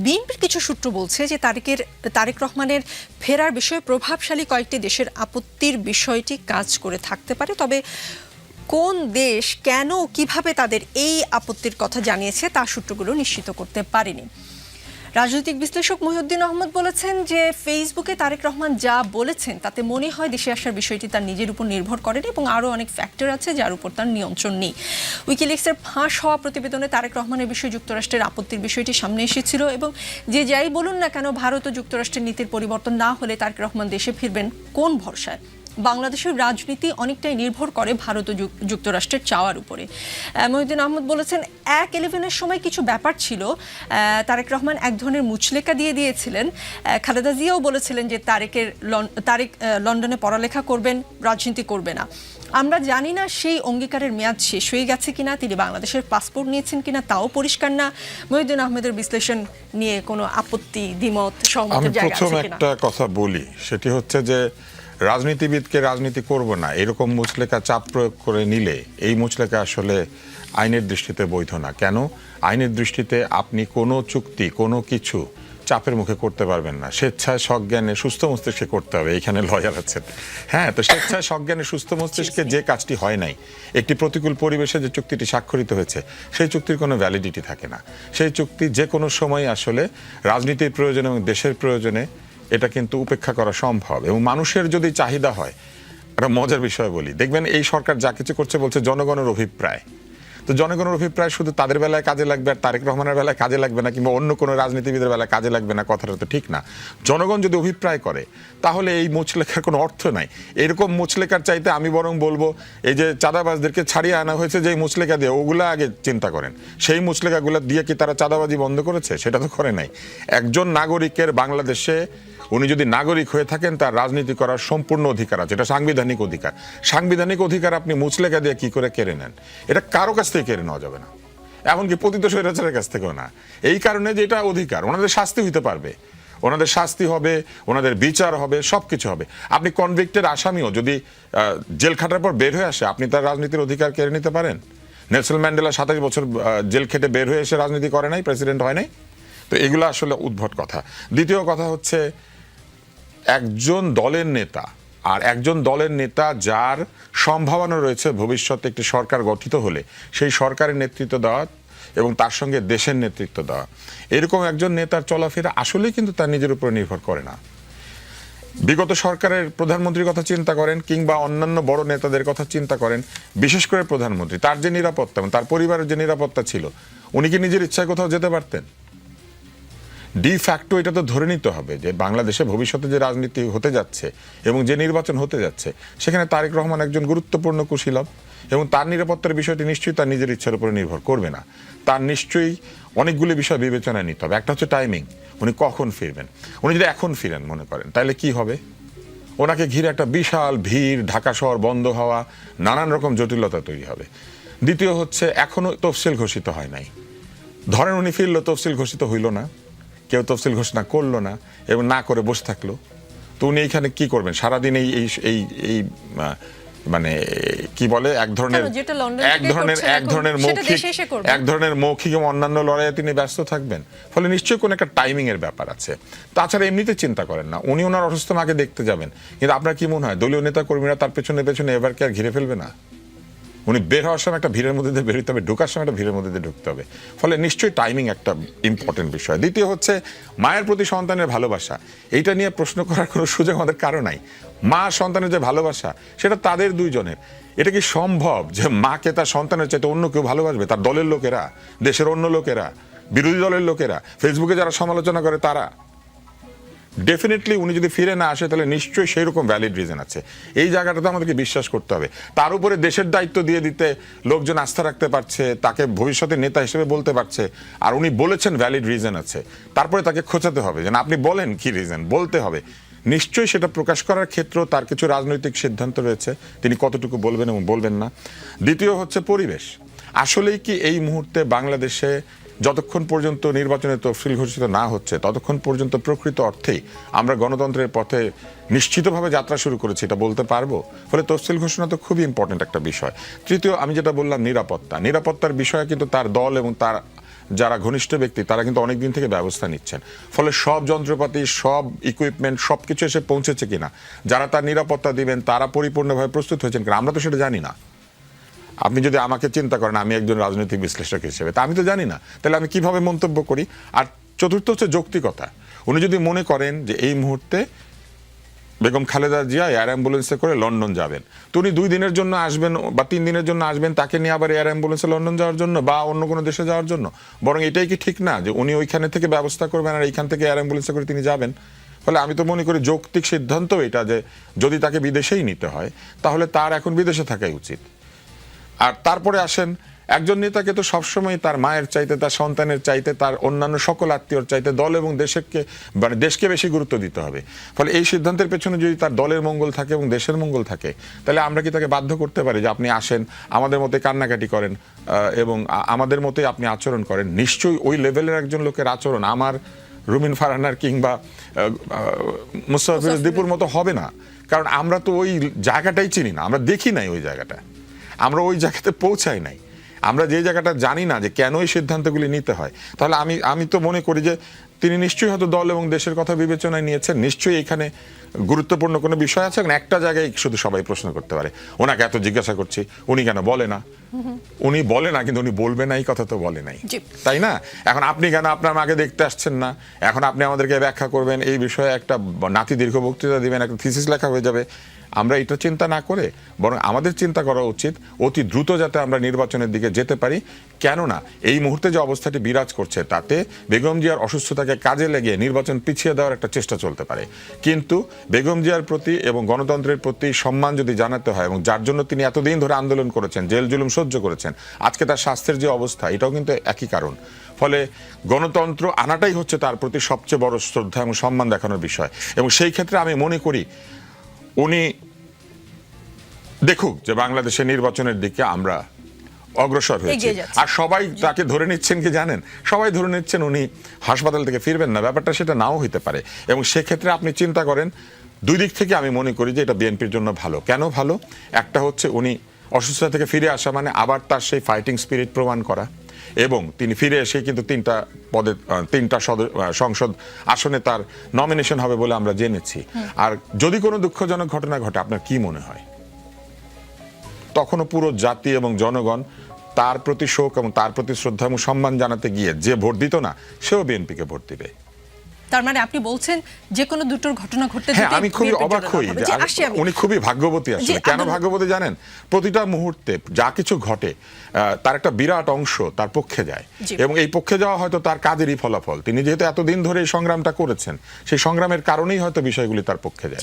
বিএনপির কিছু সূত্র বলছে যে তারেক রহমানের ফেরার বিষয়ে প্রভাবশালী কয়েকটি দেশের আপত্তির বিষয়টি কাজ করে থাকতে পারে। তবে কোন দেশ কেন কিভাবে তাদের এই আপত্তির কথা জানিয়েছে তা সূত্রগুলো নিশ্চিত করতে পারেনি। রাজনৈতিক বিশ্লেষক মহিউদ্দিন আহমদ বলেছেন যে ফেসবুকে তারেক রহমান যা বলেছেন তাতে মনে হয় দেশে আসার বিষয়টি তার নিজের উপর নির্ভর করেনি এবং আরও অনেক ফ্যাক্টর আছে যার উপর তার নিয়ন্ত্রণ নেই। উইকিলিক্সের ফাঁস হওয়া প্রতিবেদনে তারেক রহমানের বিষয়ে যুক্তরাষ্ট্রের আপত্তির বিষয়টি সামনে এসেছিল এবং যে যাই বলুন না কেন ভারত ও যুক্তরাষ্ট্রের নীতির পরিবর্তন না হলে তারেক রহমান দেশে ফিরবেন কোন ভরসায়। বাংলাদেশের রাজনীতি অনেকটাই নির্ভর করে ভারত ও যুক্তরাষ্ট্রের চাওয়ার উপরে। মহিউদ্দিন আহমদ বলেছেন 1/11-এর সময় কিছু ব্যাপার ছিল, তারেক রহমান এক ধরনের মুচলেকা দিয়েছিলেন। খালেদা জিয়াও বলেছিলেন যে তারেক লন্ডনে পড়ালেখা করবেন, রাজনীতি করবে না। আমরা জানি না সেই অঙ্গীকারের মেয়াদ শেষ হয়ে গেছে কিনা, তিনি বাংলাদেশের পাসপোর্ট নিয়েছেন কিনা তাও পরিষ্কার না। মহিউদ্দিন আহমেদের বিশ্লেষণ নিয়ে কোনো আপত্তি, দ্বিমত, সহমতের জায়গা আছে কিনা? আমি প্রথম একটা কথা বলি, সেটি হচ্ছে যে রাজনীতিবিদকে রাজনীতি করব না এরকম মুচলেকা চাপ প্রয়োগ করে নিলে এই মুচলেকা আসলে আইনের দৃষ্টিতে বৈধ না। কেন? আইনের দৃষ্টিতে আপনি কোনো চুক্তি, কোনো কিছু চাপের মুখে করতে পারবেন না। স্বেচ্ছায় সজ্ঞানে সুস্থ মস্তিষ্কে করতে হবে। এইখানে লয়ার আছেন। হ্যাঁ, তো স্বেচ্ছায় সজ্ঞানে সুস্থ মস্তিষ্কে যে কাজটি হয় নাই, একটি প্রতিকূল পরিবেশে যে চুক্তিটি স্বাক্ষরিত হয়েছে সেই চুক্তির কোনো ভ্যালিডিটি থাকে না। সেই চুক্তি যে কোনো সময় আসলে রাজনীতির প্রয়োজনে এবং দেশের প্রয়োজনে এটা কিন্তু উপেক্ষা করা সম্ভব। এবং মানুষের যদি চাহিদা হয়, একটা মজার বিষয় বলি, দেখবেন এই সরকার যা কিছু করছে বলছে জনগণের অভিপ্রায়। তো জনগণের অভিপ্রায় শুধু তাদের বেলায় কাজে লাগবে আর তারেক রহমানের বেলায় কাজে লাগবে না, কিংবা অন্য কোনো রাজনীতিবিদের বেলায় কাজে লাগবে না, কথাটা তো ঠিক না। জনগণ যদি অভিপ্রায় করে তাহলে এই মুচলেখার কোনো অর্থ নাই। এরকম মুচলেখার চাইতে আমি বরং বলবো এই যে চাঁদাবাজদেরকে ছাড়িয়ে আনা হয়েছে যে মুচলেখা দিয়ে, ওগুলা আগে চিন্তা করেন। সেই মুচলেখাগুলো দিয়ে কি তারা চাঁদাবাজি বন্ধ করেছে? সেটা তো করে নাই। একজন নাগরিকের বাংলাদেশে উনি যদি নাগরিক হয়ে থাকেন তার রাজনীতি করার সম্পূর্ণ অধিকার আছে, এটা সাংবিধানিক অধিকার। সাংবিধানিক অধিকার আপনি মুচলেখা দিয়ে কি করে কেড়ে নেন? এটা কারো কাছ থেকে কেড়ে নেওয়া যাবে না, এমনকি পতিত স্বৈরাচারের কাছ থেকেও না। এই কারণে যে এটা অধিকার, ওনাদের শাস্তি হইতে পারবে, ওনাদের শাস্তি হবে, ওনাদের বিচার হবে, সব কিছু হবে। আপনি কনভিক্টেড আসামিও যদি জেল খাটার পর বের হয়ে আসে, আপনি তার রাজনীতির অধিকার কেড়ে নিতে পারেন? নেলসন ম্যান্ডেলা 27 বছর জেল খেটে বের হয়ে এসে রাজনীতি করে নাই, প্রেসিডেন্ট হয় নাই। তো এগুলো আসলে উদ্ভট কথা। দ্বিতীয় কথা হচ্ছে, একজন দলের নেতা আর একজন দলের নেতা যার সম্ভাবনা রয়েছে ভবিষ্যতে একটি সরকার গঠিত হলে সেই সরকারের নেতৃত্ব দেওয়া এবং তার সঙ্গে দেশের নেতৃত্ব দেওয়া, এরকম একজন নেতার চলাফেরা আসলেই কিন্তু তার নিজের উপর নির্ভর করে না। বিগত সরকারের প্রধানমন্ত্রীর কথা চিন্তা করেন, কিংবা অন্যান্য বড় নেতাদের কথা চিন্তা করেন, বিশেষ করে প্রধানমন্ত্রী, তার যে নিরাপত্তা এবং তার পরিবারের যে নিরাপত্তা ছিল, উনি কি নিজের ইচ্ছায় কোথাও যেতে পারতেন? ডি ফ্যাক্টো এটা তো ধরে নিতে হবে যে বাংলাদেশে ভবিষ্যতে যে রাজনীতি হতে যাচ্ছে এবং যে নির্বাচন হতে যাচ্ছে সেখানে তারেক রহমান একজন গুরুত্বপূর্ণ কুশীলব এবং তার নিরাপত্তার বিষয়টি নিশ্চয়ই তার নিজের ইচ্ছার উপরে নির্ভর করবে না। তার নিশ্চয়ই অনেকগুলি বিষয় বিবেচনায় নিতে হবে। একটা হচ্ছে টাইমিং, উনি কখন ফিরবেন। উনি যদি এখন ফিরেন মনে করেন, তাহলে কি হবে? ওনাকে ঘিরে একটা বিশাল ভিড়, ঢাকা শহর বন্ধ হওয়া, নানান রকম জটিলতা তৈরি হবে। দ্বিতীয় হচ্ছে, এখনো তফসিল ঘোষিত হয় নাই। ধরেন উনি ফিরলো, তফসিল ঘোষিত হইল না, কেউ তফসিল ঘোষণা করলো না এবং না করে বসে থাকলো, তো উনি এইখানে কি করবেন সারাদিন? এই মানে কি বলে, এক ধরনের মৌখিক এবং অন্যান্য লড়াইয়ে তিনি ব্যস্ত থাকবেন। ফলে নিশ্চয়ই কোন একটা টাইমিং এর ব্যাপার আছে। তাছাড়া এমনিতে চিন্তা করেন না, উনি ওনার অসুস্থ মাকে দেখতে যাবেন, কিন্তু আপনার কি মনে হয় দলীয় নেতা কর্মীরা তার পেছনে পেছনে এবার কি আর ঘিরে ফেলবে না? উনি বের হওয়ার সময় একটা ভিড়ের মধ্যে দিয়ে বেরোতে হবে, ঢোকার সময় একটা ভিড়ের মধ্যে দিয়ে ঢুকতে হবে। ফলে নিশ্চয়ই টাইমিং একটা ইম্পর্টেন্ট বিষয়। দ্বিতীয় হচ্ছে মায়ের প্রতি সন্তানের ভালোবাসা। এইটা নিয়ে প্রশ্ন করার কোনো সুযোগ আমাদের কারো নাই। মা সন্তানের যে ভালোবাসা সেটা তাদের দুইজনের। এটা কি সম্ভব যে মাকে তার সন্তানের চাইতে অন্য কেউ ভালোবাসবে? তার দলের লোকেরা, দেশের অন্য লোকেরা, বিরোধী দলের লোকেরা, ফেসবুকে যারা সমালোচনা করে তারা? ডেফিনেটলি উনি যদি ফিরে না আসে তাহলে নিশ্চয়ই সেই রকম ভ্যালিড রিজন আছে। এই জায়গাটাতে আমাদেরকে বিশ্বাস করতে হবে। তার উপরে দেশের দায়িত্ব দিয়ে দিতে লোকজন আস্থা রাখতে পারছে, তাকে ভবিষ্যতে নেতা হিসেবে বলতে পারছে, আর উনি বলেছেন ভ্যালিড রিজন আছে, তারপরে তাকে খোঁচাতে হবে যে না আপনি বলেন কি রিজন, বলতে হবে। নিশ্চয়ই সেটা প্রকাশ করার ক্ষেত্রেও তার কিছু রাজনৈতিক সিদ্ধান্ত রয়েছে, তিনি কতটুকু বলবেন এবং বলবেন না। দ্বিতীয় হচ্ছে পরিবেশ। আসলেই কি এই মুহূর্তে বাংলাদেশে যতক্ষণ পর্যন্ত নির্বাচনের তফসিল ঘোষিত না হচ্ছে ততক্ষণ পর্যন্ত প্রকৃত অর্থেই আমরা গণতন্ত্রের পথে নিশ্চিতভাবে যাত্রা শুরু করেছি এটা বলতে পারবো? ফলে তফসিল ঘোষণা তো খুবই ইম্পর্টেন্ট একটা বিষয়। তৃতীয়, আমি যেটা বললাম নিরাপত্তার বিষয়ে কিন্তু তার দল এবং তার যারা ঘনিষ্ঠ ব্যক্তি তারা কিন্তু অনেক দিন থেকে ব্যবস্থা নিচ্ছেন, ফলে সব যন্ত্রপাতি, সব ইকুইপমেন্ট সবকিছু এসে পৌঁছেছে কিনা, যারা তার নিরাপত্তা দিবেন তারা পরিপূর্ণভাবে প্রস্তুত হয়েছেন কিনা, আমরা তো সেটা জানি না। আপনি যদি আমাকে চিন্তা করেন, আমি একজন রাজনৈতিক বিশ্লেষক হিসেবে, তা আমি তো জানি না, তাহলে আমি কিভাবে মন্তব্য করি? আর চতুর্থ হচ্ছে যৌক্তিকতা। উনি যদি মনে করেন যে এই মুহূর্তে বেগম খালেদা জিয়া এয়ার অ্যাম্বুলেন্সে করে লন্ডন যাবেন, তো উনি 2 দিনের জন্য আসবেন বা 3 দিনের জন্য আসবেন, তাকে নিয়ে আবার এয়ার অ্যাম্বুলেন্সে লন্ডন যাওয়ার জন্য বা অন্য কোনো দেশে যাওয়ার জন্য? বরং এটাই কি ঠিক না যে উনি ওইখানে থেকে ব্যবস্থা করবেন আর এইখান থেকে এয়ার অ্যাম্বুলেন্সে করে তিনি যাবেন? ফলে আমি তো মনে করি যৌক্তিক সিদ্ধান্ত এটা যে যদি তাকে বিদেশেই নিতে হয় তাহলে তার এখন বিদেশে থাকাই উচিত। আর তারপরে আসেন, একজন নেতাকে তো সবসময় তার মায়ের চাইতে, তার সন্তানের চাইতে, তার অন্যান্য সকল আত্মীয়র চাইতে দল এবং দেশকে বেশি গুরুত্ব দিতে হবে। ফলে এই সিদ্ধান্তের পেছনে যদি তার দলের মঙ্গল থাকে এবং দেশের মঙ্গল থাকে, তাহলে আমরা কি তাকে বাধ্য করতে পারি যে আপনি আসেন, আমাদের মতে কান্নাকাটি করেন এবং আমাদের মতে আপনি আচরণ করেন? নিশ্চয়ই ওই লেভেলের একজন লোকের আচরণ আমার রুমিন ফারহানার কিংবা মুস্তাফিজ দীপুর মতো হবে না, কারণ আমরা তো ওই জায়গাটাই চিনি না, আমরা দেখি নাই ওই জায়গাটা, আমরা ওই জায়গাতে পৌঁছাই নাই, আমরা যে জায়গাটা জানি না যে কেন এই সিদ্ধান্তগুলি নিতে হয়। তাহলে আমি তো মনে করি যে তিনি নিশ্চয়ই হয়তো দল এবং দেশের কথা বিবেচনায় নিয়েছেন, নিশ্চয়ই এখানে গুরুত্বপূর্ণ কোনো বিষয় আছে। একটা জায়গায় শুধু সবাই প্রশ্ন করতে পারে, ওনাকে এত জিজ্ঞাসা করছি উনি কেন বলে না? উনি বলে না, কিন্তু উনি বলবে না এই কথা তো বলে নাই, তাই না? এখন আপনি কেন আপনার মাকে দেখতে আসছেন না? এখন আপনি আমাদেরকে ব্যাখ্যা করবেন, এই বিষয়ে একটা নাতি দীর্ঘ বক্তৃতা দিবেন, একটা থিসিস লেখা হয়ে যাবে। আমরা এটা চিন্তা না করে বরং আমাদের চিন্তা করা উচিত অতি দ্রুত যাতে আমরা নির্বাচনের দিকে যেতে পারি। কেননা এই মুহূর্তে যে অবস্থাটি বিরাজ করছে তাতে বেগম জিয়ার অসুস্থতাকে কাজে লাগিয়ে নির্বাচন পিছিয়ে দেওয়ার একটা চেষ্টা চলতে পারে। কিন্তু বেগম জিয়ার প্রতি এবং গণতন্ত্রের প্রতি সম্মান যদি জানাতে হয়, এবং যার জন্য তিনি এতদিন ধরে আন্দোলন করেছেন, জেল জুলুম সহ্য করেছেন, আজকে তার স্বাস্থ্যের যে অবস্থা এটাও কিন্তু একই কারণ। ফলে গণতন্ত্র আনাটাই হচ্ছে তার প্রতি সবচেয়ে বড় শ্রদ্ধা এবং সম্মান দেখানোর বিষয়। এবং সেই ক্ষেত্রে আমি মনে করি উনি দেখুক যে বাংলাদেশের নির্বাচনের দিকে আমরা অগ্রসর হয়েছি। আর সবাই তাকে ধরে নিচ্ছেন কি জানেন? সবাই ধরে নিচ্ছেন উনি হাসপাতাল থেকে ফিরবেন না। ব্যাপারটা সেটা নাও হইতে পারে। এবং সেক্ষেত্রে আপনি চিন্তা করেন, 2 দিক থেকে আমি মনে করি যে এটা বিএনপির জন্য ভালো। কেন ভালো? একটা হচ্ছে উনি অসুস্থতা থেকে ফিরে আসা মানে আবার তার সেই ফাইটিং স্পিরিট প্রমাণ করা, এবং তিনি ফিরে এসে কিন্তু 3টা পদে 3টা সংসদ আসনে তার নমিনেশন হবে বলে আমরা জেনেছি। আর যদি কোনো দুঃখজনক ঘটনা ঘটে, আপনার কি মনে হয়? তখনও পুরো জাতি এবং জনগণ তার প্রতি শোক এবং তার প্রতি শ্রদ্ধা এবং সম্মান জানাতে গিয়ে যে ভোট দিত না, সেও বিএনপিকে ভোট দিবে। তার মানে আপনি বলছেন যে কোনো দুটোর ঘটনা ঘটতে হ্যাঁ, আমি খুবই অবাক হই যে উনি খুবই ভাগ্যবতী। আসলে কেন ভাগ্যবতী জানেন? প্রতিটা মুহূর্তে যা কিছু ঘটে তার একটা বিরাট অংশ তার পক্ষে যায়, এবং এই পক্ষে যাওয়া হয়তো তার কাজেরই ফলাফল। তিনি যেহেতু এতদিন ধরে এই সংগ্রামটা করেছেন, সেই সংগ্রামের কারণেই হয়তো বিষয়গুলি তার পক্ষে যায়।